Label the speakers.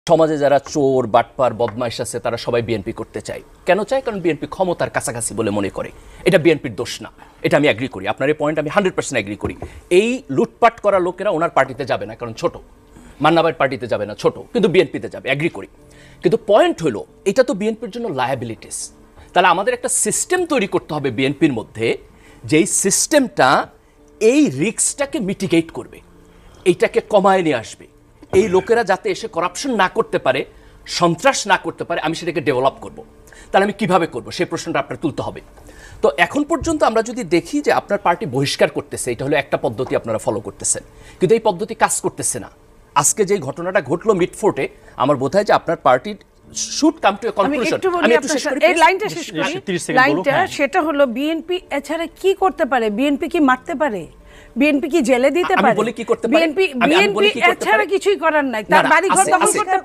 Speaker 1: সমাজে যারা চোর বাটপার বদমাইশ আছে তারা সবাই বিএনপি করতে চায়। কেন চায়? কারণ বিএনপি ক্ষমতার কাছাকাছি বলে মনে করে। এটা বিএনপির দোষ না, এটা আমি অ্যাগ্রি করি। আপনার এই পয়েন্ট আমি 100% অ্যাগ্রি করি। এই লুটপাট করা লোকেরা ওনার পার্টিতে যাবে না, কারণ ছোট। মান্নাবাইয়ের পার্টিতে যাবে না, ছোট, কিন্তু বিএনপিতে যাবে, অ্যাগ্রি করি। কিন্তু পয়েন্ট হলো এটা তো বিএনপির জন্য লায়াবিলিটিস। তাহলে আমাদের একটা সিস্টেম তৈরি করতে হবে বিএনপির মধ্যে, যেই সিস্টেমটা এই রিস্কটাকে মিটিগেট করবে, এইটাকে কমায় নিয়ে আসবে। এই লোকেরা যাতে এসে করাপশন না করতে পারে, সন্ত্রাস না করতে পারে, আমি সেটাকে ডেভেলপ করব। তাহলে আমি কিভাবে করব সেই প্রশ্নটা আপনার তুলতে হবে। তো এখন পর্যন্ত আমরা যদি দেখি যে আপনার পার্টি বহিষ্কার করতেছে, এটা হলো একটা পদ্ধতি আপনারা ফলো করতেছেন, কিন্তু এই পদ্ধতি কাজ করতেছে না। আজকে যে ঘটনাটা ঘটলো মিডফোর্টে, আমার বোধ হয় যে আপনার পার্টির should come to a conclusion. আমি একটু শেষ করি,
Speaker 2: এই লাইনটা শেষ করি। লাইনটা সেটা হলো বিএনপি এছাড়া কি করতে পারে? বিএনপি কি মারতে পারে? বিএনপি কি জেলে দিতে পারে?
Speaker 1: আমি বলি কি করতে পারে,
Speaker 2: বিএনপি এছাড়া কিছুই করার নাই, তার বাড়ি ঘর দখল করতে